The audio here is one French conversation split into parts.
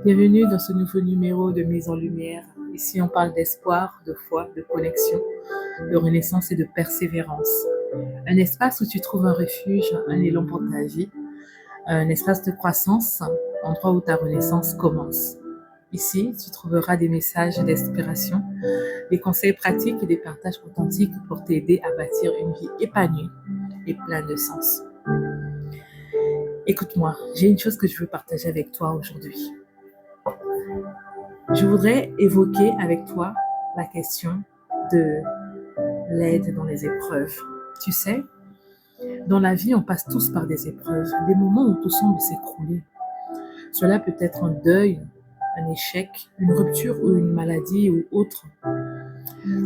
Bienvenue dans ce nouveau numéro de Mise en Lumière. Ici, on parle d'espoir, de foi, de connexion, de renaissance et de persévérance. Un espace où tu trouves un refuge, un élan pour ta vie, un espace de croissance, endroit où ta renaissance commence. Ici, tu trouveras des messages d'inspiration, des conseils pratiques et des partages authentiques pour t'aider à bâtir une vie épanouie et pleine de sens. Écoute-moi, j'ai une chose que je veux partager avec toi aujourd'hui. Je voudrais évoquer avec toi la question de l'aide dans les épreuves. Tu sais, dans la vie, on passe tous par des épreuves, des moments où tout semble s'écrouler. Cela peut être un deuil, un échec, une rupture ou une maladie ou autre.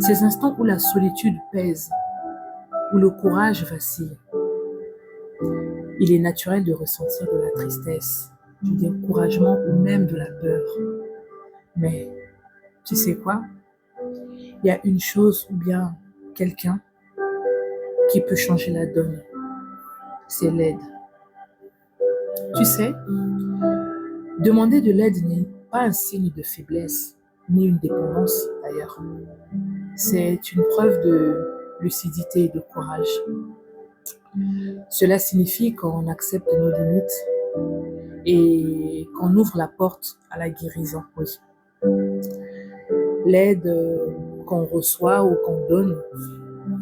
Ces instants où la solitude pèse, où le courage vacille. Il est naturel de ressentir de la tristesse, du découragement ou même de la peur. Mais tu sais quoi? Il y a une chose ou bien quelqu'un qui peut changer la donne. C'est l'aide. Tu sais, demander de l'aide n'est pas un signe de faiblesse, ni une dépendance d'ailleurs. C'est une preuve de lucidité et de courage. Cela signifie qu'on accepte nos limites et qu'on ouvre la porte à la guérison. Oui. L'aide qu'on reçoit ou qu'on donne,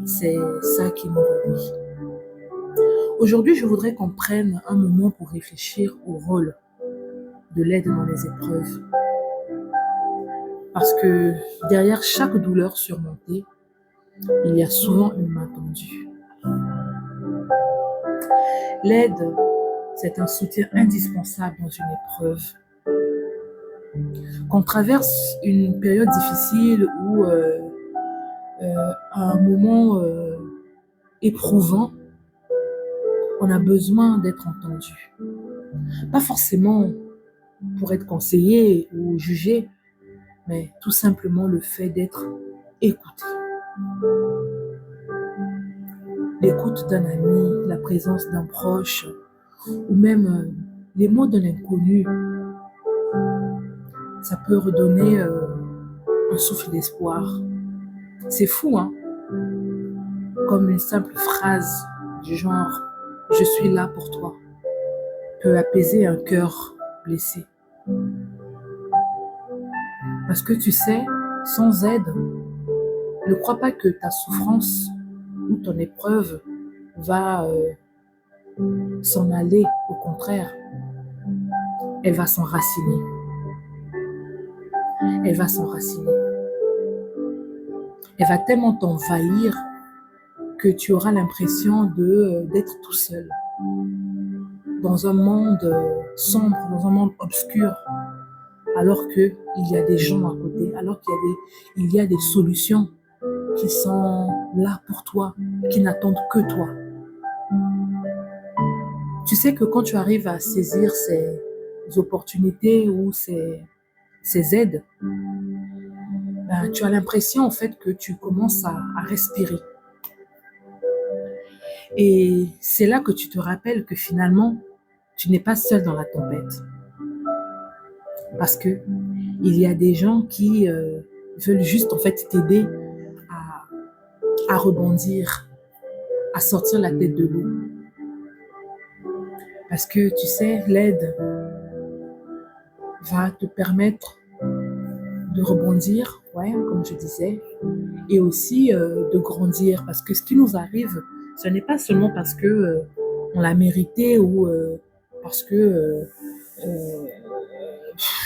c'est ça qui nous relie. Aujourd'hui, je voudrais qu'on prenne un moment pour réfléchir au rôle de l'aide dans les épreuves. Parce que derrière chaque douleur surmontée, il y a souvent une main tendue. L'aide, c'est un soutien indispensable dans une épreuve. Qu'on traverse une période difficile ou un moment éprouvant, on a besoin d'être entendu. Pas forcément pour être conseillé ou jugé, mais tout simplement le fait d'être écouté. L'écoute d'un ami, la présence d'un proche, ou même les mots d'un inconnu, ça peut redonner un souffle d'espoir. C'est fou, hein? Comme une simple phrase du genre « Je suis là pour toi » peut apaiser un cœur blessé. Parce que tu sais, sans aide, ne crois pas que ta souffrance ou ton épreuve va s'en aller. Au contraire, elle va s'enraciner. Elle va s'enraciner. Elle va tellement t'envahir que tu auras l'impression d'être tout seul. Dans un monde sombre, dans un monde obscur, alors qu'il y a des gens à côté, alors qu'il y a des solutions qui sont là pour toi, qui n'attendent que toi. Tu sais que quand tu arrives à saisir ces opportunités ou ces aides, ben, tu as l'impression en fait que tu commences à respirer. Et c'est là que tu te rappelles que finalement, tu n'es pas seul dans la tempête. Parce que il y a des gens qui veulent juste en fait t'aider à rebondir, à sortir la tête de l'eau. Parce que tu sais, l'aide va te permettre de rebondir, ouais, comme je disais, et aussi de grandir. Parce que ce qui nous arrive, ce n'est pas seulement parce que on l'a mérité ou parce que,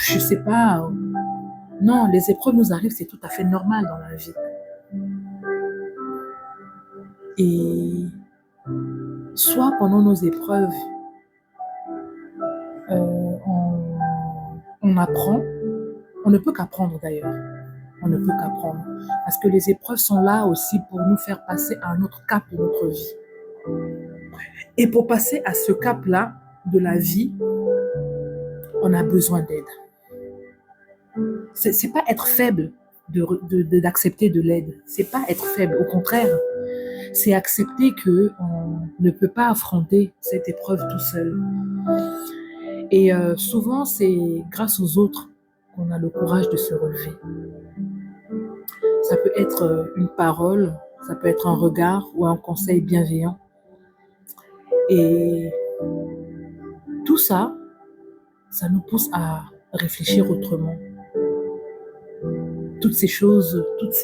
je sais pas. Non, les épreuves nous arrivent, c'est tout à fait normal dans la vie. Et soit pendant nos épreuves, on apprend, on ne peut qu'apprendre d'ailleurs. On ne peut qu'apprendre. Parce que les épreuves sont là aussi pour nous faire passer à un autre cap de notre vie. Et pour passer à ce cap-là de la vie, on a besoin d'aide. C'est pas être faible d'accepter de l'aide. C'est pas être faible. Au contraire, c'est accepter qu'on ne peut pas affronter cette épreuve tout seul. Et souvent, c'est grâce aux autres qu'on a le courage de se relever. Ça peut être une parole, ça peut être un regard ou un conseil bienveillant. Et tout ça, ça nous pousse à réfléchir autrement. Toutes ces choses, toute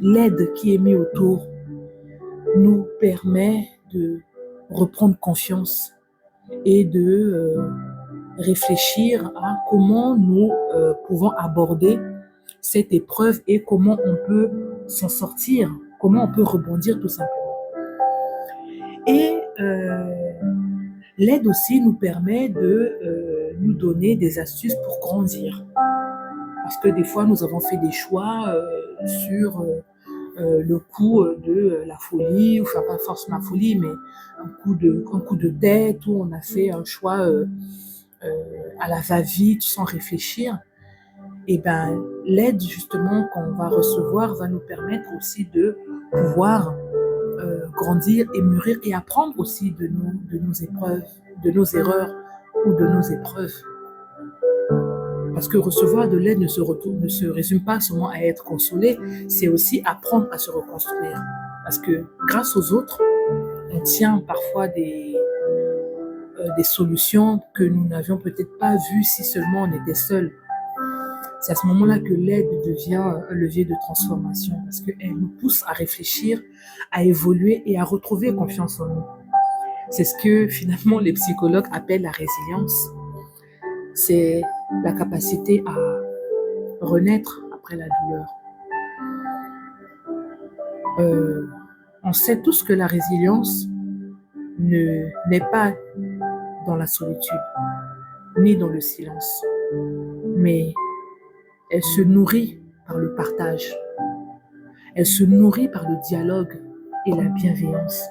l'aide qui est mise autour nous permet de reprendre confiance et de réfléchir à comment nous pouvons aborder cette épreuve et comment on peut s'en sortir, comment on peut rebondir tout simplement. Et l'aide aussi nous permet de nous donner des astuces pour grandir. Parce que des fois, nous avons fait des choix sur le coup de la folie, ou enfin pas forcément la folie, mais un coup de tête, où on a fait un choix à la va-vite, sans réfléchir. Et ben, l'aide justement qu'on va recevoir va nous permettre aussi de pouvoir grandir et mûrir et apprendre aussi de nos épreuves, de nos erreurs ou de nos épreuves. Parce que recevoir de l'aide ne se résume pas seulement à être consolé, c'est aussi apprendre à se reconstruire. Parce que grâce aux autres, on tient parfois des solutions que nous n'avions peut-être pas vues si seulement on était seul. C'est à ce moment-là que l'aide devient un levier de transformation parce qu'elle nous pousse à réfléchir, à évoluer et à retrouver confiance en nous. C'est ce que finalement les psychologues appellent la résilience. C'est la capacité à renaître après la douleur. On sait tous que la résilience n'est pas dans la solitude, ni dans le silence, mais elle se nourrit par le partage. Elle se nourrit par le dialogue et la bienveillance.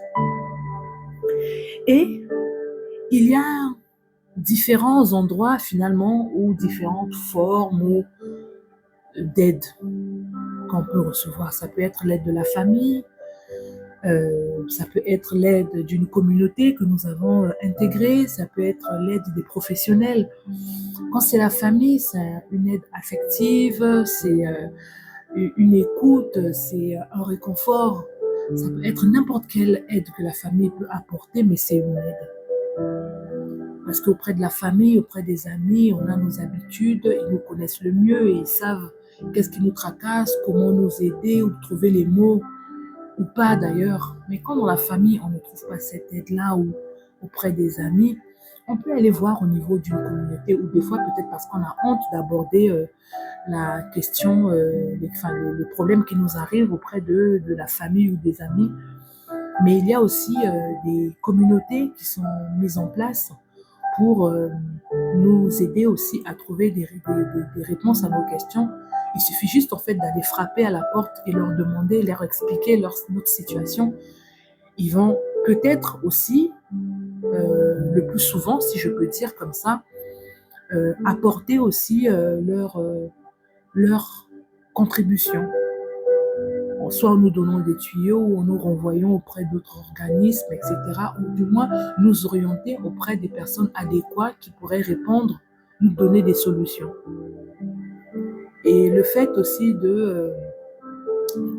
Et il y a différents endroits finalement ou différentes formes d'aide qu'on peut recevoir. Ça peut être l'aide de la famille, ça peut être l'aide d'une communauté que nous avons intégrée, ça peut être l'aide des professionnels. Quand c'est la famille, c'est une aide affective, c'est une écoute, c'est un réconfort. Ça peut être n'importe quelle aide que la famille peut apporter, mais c'est une aide. Parce qu'auprès de la famille, auprès des amis, on a nos habitudes, ils nous connaissent le mieux et ils savent qu'est-ce qui nous tracasse, comment nous aider ou trouver les mots, ou pas d'ailleurs. Mais quand dans la famille, on ne trouve pas cette aide-là ou auprès des amis, on peut aller voir au niveau d'une communauté ou des fois peut-être parce qu'on a honte d'aborder la question, le problème qui nous arrive auprès de la famille ou des amis. Mais il y a aussi des communautés qui sont mises en place pour nous aider aussi à trouver des réponses à nos questions. Il suffit juste en fait d'aller frapper à la porte et leur demander, leur expliquer notre situation. Ils vont peut-être aussi, le plus souvent, si je peux dire comme ça, apporter aussi leur contribution. Soit en nous donnant des tuyaux ou en nous renvoyant auprès d'autres organismes, etc. Ou du moins nous orienter auprès des personnes adéquates qui pourraient répondre, nous donner des solutions. Et le fait aussi de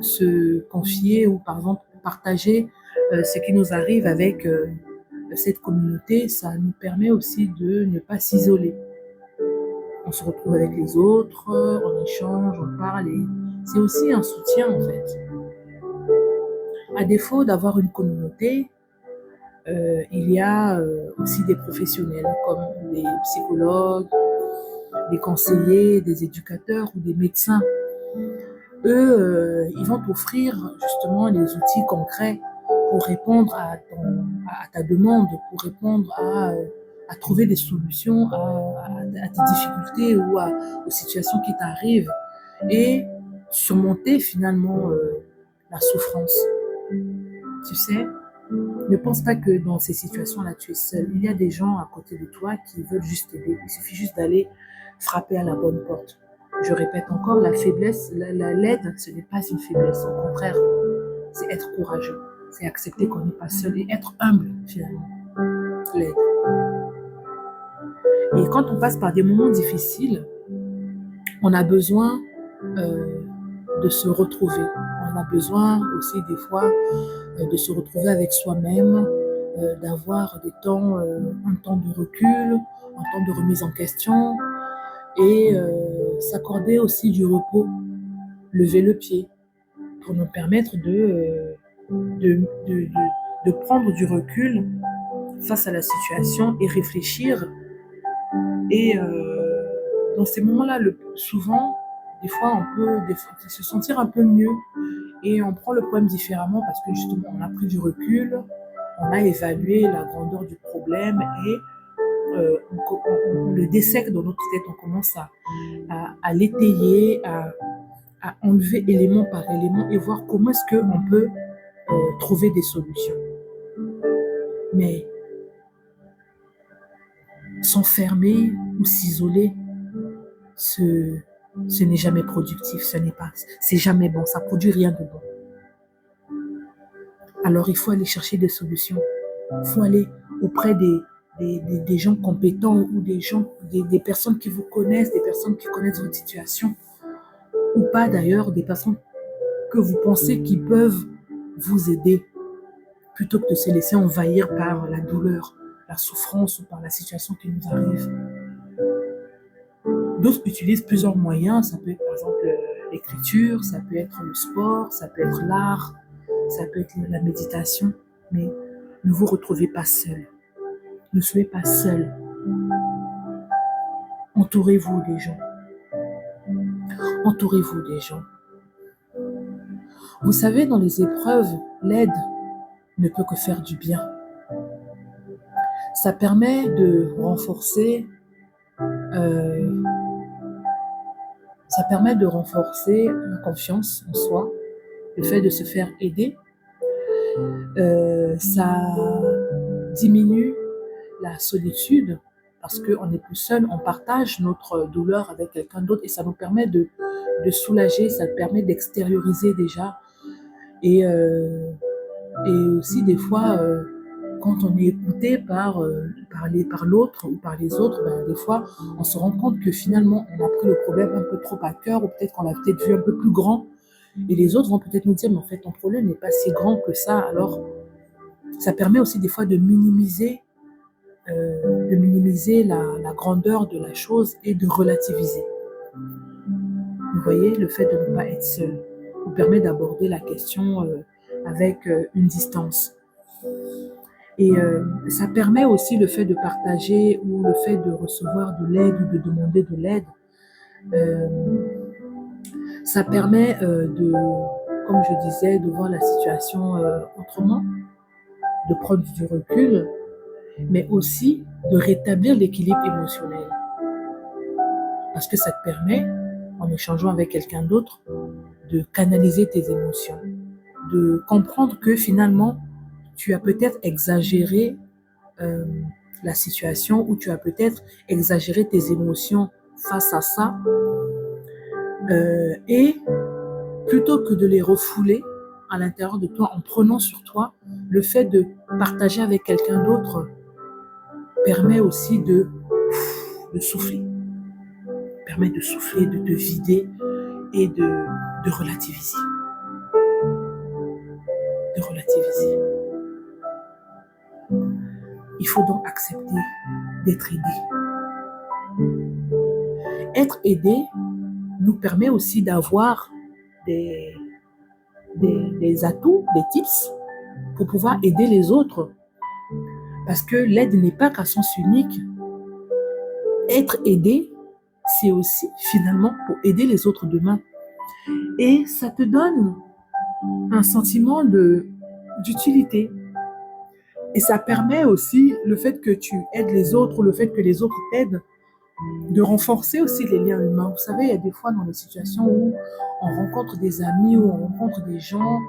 se confier ou par exemple partager ce qui nous arrive avec cette communauté, ça nous permet aussi de ne pas s'isoler. On se retrouve avec les autres, on échange, on parle et c'est aussi un soutien en fait. À défaut d'avoir une communauté, il y a aussi des professionnels comme des psychologues, des conseillers, des éducateurs ou des médecins. Eux, ils vont t'offrir justement les outils concrets pour répondre à ta demande, pour répondre à trouver des solutions à tes difficultés ou aux situations qui t'arrivent et surmonter finalement la souffrance. Tu sais, ne pense pas que dans ces situations-là, tu es seul. Il y a des gens à côté de toi qui veulent juste t'aider. Il suffit juste d'aller frapper à la bonne porte. Je répète encore, la faiblesse, l'aide, ce n'est pas une faiblesse. Au contraire, c'est être courageux. C'est accepter qu'on n'est pas seul et être humble, finalement. L'aide. Et quand on passe par des moments difficiles, on a besoin de se retrouver. On a besoin aussi des fois de se retrouver avec soi-même, d'avoir un temps de recul, un temps de remise en question et s'accorder aussi du repos, lever le pied pour nous permettre de, de, de prendre du recul face à la situation et réfléchir. Et dans ces moments-là, souvent, des fois, on peut se sentir un peu mieux et on prend le problème différemment parce que justement, on a pris du recul, on a évalué la grandeur du problème et on le dissèque dans notre tête, on commence à l'étayer, à enlever élément par élément et voir comment est-ce qu'on peut trouver des solutions. Mais s'enfermer ou s'isoler, ce n'est jamais productif, c'est jamais bon, ça produit rien de bon. Alors il faut aller chercher des solutions, il faut aller auprès des gens compétents ou des personnes qui vous connaissent, des personnes qui connaissent votre situation, ou pas d'ailleurs, des personnes que vous pensez qui peuvent vous aider, plutôt que de se laisser envahir par la douleur, la souffrance ou par la situation qui nous arrive. D'autres utilisent plusieurs moyens, ça peut être par exemple l'écriture, ça peut être le sport, ça peut être l'art, ça peut être la méditation, mais ne vous retrouvez pas seul. Ne soyez pas seul. Entourez-vous des gens. Entourez-vous des gens. Vous savez, dans les épreuves, l'aide ne peut que faire du bien. Ça permet de renforcer la confiance en soi, le fait de se faire aider. Ça diminue la solitude parce qu'on n'est plus seul, on partage notre douleur avec quelqu'un d'autre et ça nous permet de soulager, ça permet d'extérioriser déjà. Et aussi des fois, quand on est écouté par l'autre ou par les autres, ben, des fois, on se rend compte que finalement, on a pris le problème un peu trop à cœur ou peut-être qu'on l'a peut-être vu un peu plus grand. Et les autres vont peut-être nous dire, mais en fait, ton problème n'est pas si grand que ça. Alors, ça permet aussi des fois de minimiser la grandeur de la chose et de relativiser. Vous voyez, le fait de ne pas être seul vous permet d'aborder la question avec une distance. Et ça permet aussi le fait de partager ou le fait de recevoir de l'aide ou de demander de l'aide. Ça permet comme je disais, de voir la situation autrement, de prendre du recul, mais aussi de rétablir l'équilibre émotionnel. Parce que ça te permet, en échangeant avec quelqu'un d'autre, de canaliser tes émotions, de comprendre que finalement, tu as peut-être exagéré la situation ou tu as peut-être exagéré tes émotions face à ça. Et plutôt que de les refouler à l'intérieur de toi en prenant sur toi, le fait de partager avec quelqu'un d'autre permet aussi de souffler. Permet de souffler, de te vider et de relativiser. De relativiser. Il faut donc accepter d'être aidé. Être aidé nous permet aussi d'avoir des atouts, des tips pour pouvoir aider les autres. Parce que l'aide n'est pas qu'à sens unique. Être aidé, c'est aussi finalement pour aider les autres demain. Et ça te donne un sentiment d'utilité. Et ça permet aussi le fait que tu aides les autres, le fait que les autres t'aident, de renforcer aussi les liens humains. Vous savez, il y a des fois dans des situations où on rencontre des amis, où on rencontre des gens,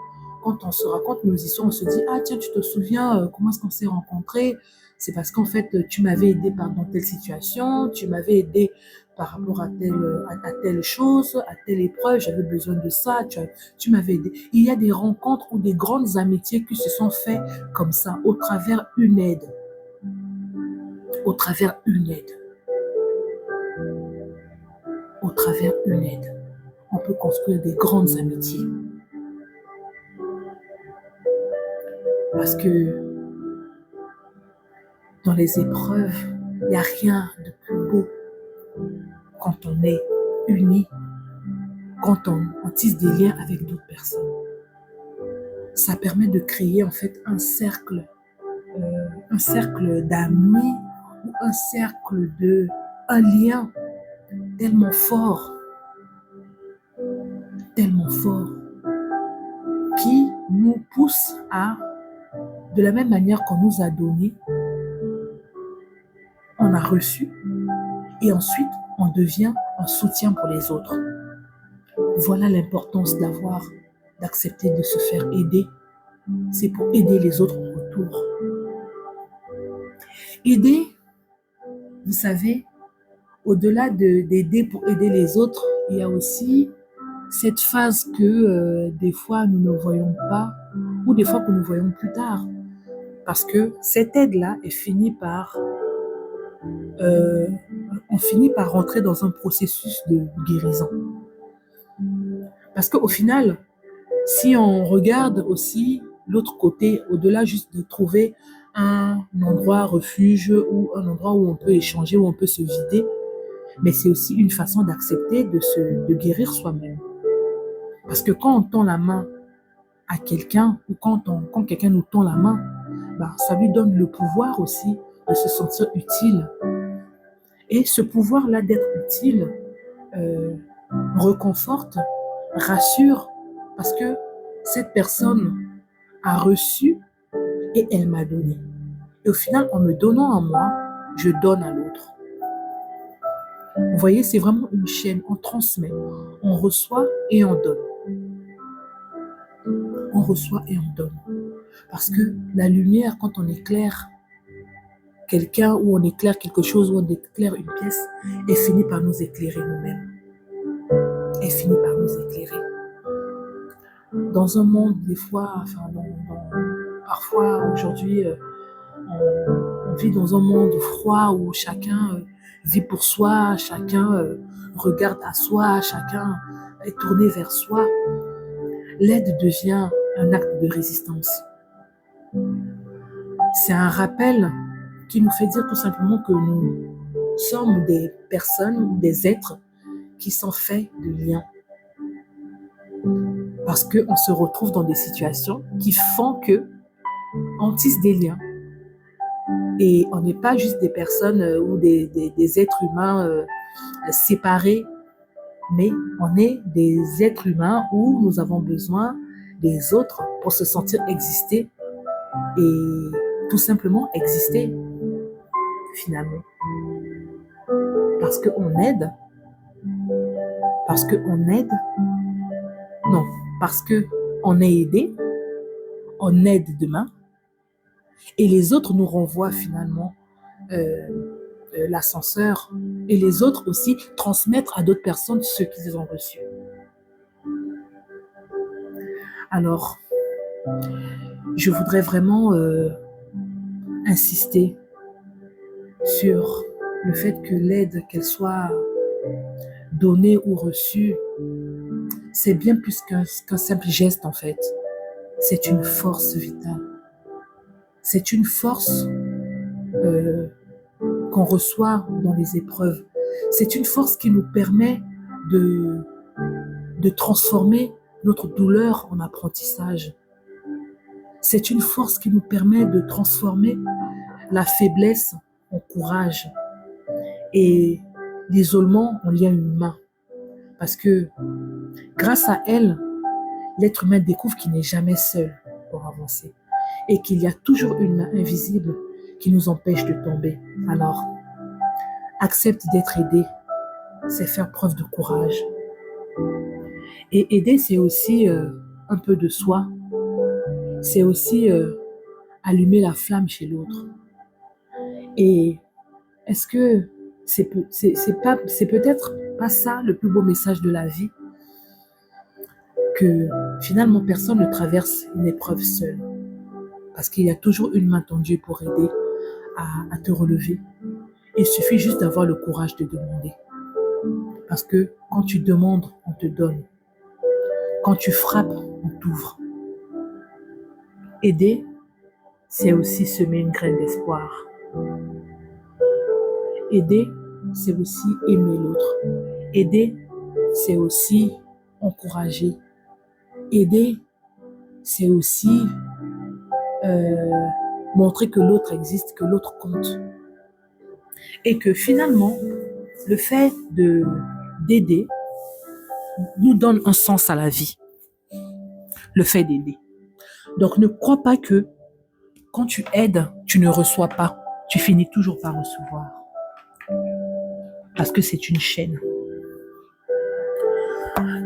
quand on se raconte nos histoires, on se dit « Ah tiens, tu te souviens comment est-ce qu'on s'est rencontrés? C'est parce qu'en fait, tu m'avais aidé dans telle situation, tu m'avais aidé par rapport à telle chose, à telle épreuve, j'avais besoin de ça, tu m'avais aidé. » Il y a des rencontres ou des grandes amitiés qui se sont faites comme ça, au travers une aide. Au travers une aide. au travers une aide, on peut construire des grandes amitiés. Parce que dans les épreuves, il n'y a rien de plus beau quand on est unis, quand on tisse des liens avec d'autres personnes. Ça permet de créer en fait un cercle d'amis ou un lien tellement fort, qui nous pousse à, de la même manière qu'on nous a donné, on a reçu, et ensuite on devient un soutien pour les autres. Voilà l'importance d'accepter de se faire aider. C'est pour aider les autres en retour. Aider, vous savez, au-delà d'aider pour aider les autres, il y a aussi cette phase que des fois nous ne voyons pas, ou des fois que nous voyons plus tard. Parce que cette aide-là, on finit par rentrer dans un processus de guérison. Parce qu'au final, si on regarde aussi l'autre côté, au-delà juste de trouver un endroit refuge ou un endroit où on peut échanger, où on peut se vider, mais c'est aussi une façon d'accepter de guérir soi-même. Parce que quand on tend la main à quelqu'un ou quand quelqu'un nous tend la main, ça lui donne le pouvoir aussi de se sentir utile. Et ce pouvoir-là d'être utile reconforte, rassure, parce que cette personne a reçu et elle m'a donné. Et au final, en me donnant à moi, je donne à l'autre. Vous voyez, c'est vraiment une chaîne, on transmet, on reçoit et on donne. On reçoit et on donne. Parce que la lumière, quand on éclaire quelqu'un, ou on éclaire quelque chose, ou on éclaire une pièce, elle finit par nous éclairer nous-mêmes. Elle finit par nous éclairer. Dans un monde, des fois, parfois aujourd'hui, on vit dans un monde froid où chacun vit pour soi, chacun regarde à soi, chacun est tourné vers soi. L'aide devient un acte de résistance. C'est un rappel qui nous fait dire tout simplement que nous sommes des personnes, des êtres qui sont faits de liens. Parce qu'on se retrouve dans des situations qui font qu'on tisse des liens. Et on n'est pas juste des personnes ou des êtres humains séparés, mais on est des êtres humains où nous avons besoin des autres pour se sentir exister et tout simplement exister finalement. Parce qu'on aide, parce qu'on est aidé, on aide demain, et les autres nous renvoient finalement l'ascenseur, et les autres aussi transmettre à d'autres personnes ce qu'ils ont reçu. Alors, je voudrais vraiment insister sur le fait que l'aide, qu'elle soit donnée ou reçue, c'est bien plus qu'un simple geste en fait. C'est une force vitale. C'est une force qu'on reçoit dans les épreuves. C'est une force qui nous permet de transformer notre douleur en apprentissage. C'est une force qui nous permet de transformer la faiblesse en courage et l'isolement en lien humain. Parce que grâce à elle, l'être humain découvre qu'il n'est jamais seul pour avancer et qu'il y a toujours une main invisible qui nous empêche de tomber. Alors, accepte d'être aidé, c'est faire preuve de courage. Et aider, c'est aussi un peu de soi. C'est aussi allumer la flamme chez l'autre. Et est-ce que c'est peut-être pas ça le plus beau message de la vie? Que finalement personne ne traverse une épreuve seule. Parce qu'il y a toujours une main tendue pour aider à te relever. Il suffit juste d'avoir le courage de demander. Parce que quand tu demandes, on te donne. Quand tu frappes, on t'ouvre. Aider, c'est aussi semer une graine d'espoir. Aider, c'est aussi aimer l'autre. Aider, c'est aussi encourager. Aider, c'est aussi montrer que l'autre existe, que l'autre compte. Et que finalement, le fait d'aider nous donne un sens à la vie. Le fait d'aider. Donc ne crois pas que quand tu aides, tu ne reçois pas. Tu finis toujours par recevoir. Parce que c'est une chaîne.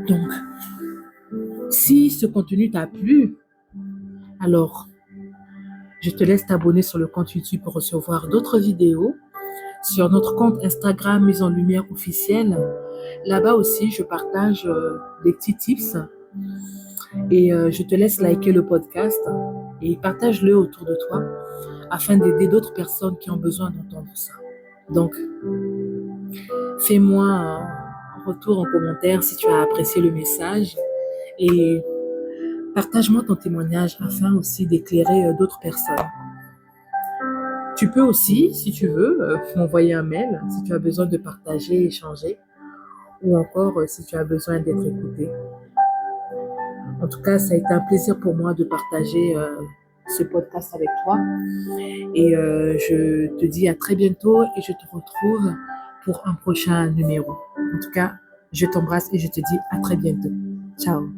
Donc, si ce contenu t'a plu, alors je te laisse t'abonner sur le compte YouTube pour recevoir d'autres vidéos. Sur notre compte Instagram Mise en Lumière officiel, là-bas aussi, je partage des petits tips. Et je te laisse liker le podcast et partage-le autour de toi afin d'aider d'autres personnes qui ont besoin d'entendre ça. Donc, fais-moi un retour en commentaire si tu as apprécié le message et partage-moi ton témoignage afin aussi d'éclairer d'autres personnes. Tu peux aussi, si tu veux, m'envoyer un mail si tu as besoin de partager, échanger ou encore si tu as besoin d'être écouté. En tout cas, ça a été un plaisir pour moi de partager ce podcast avec toi. Et je te dis à très bientôt et je te retrouve pour un prochain numéro. En tout cas, je t'embrasse et je te dis à très bientôt. Ciao.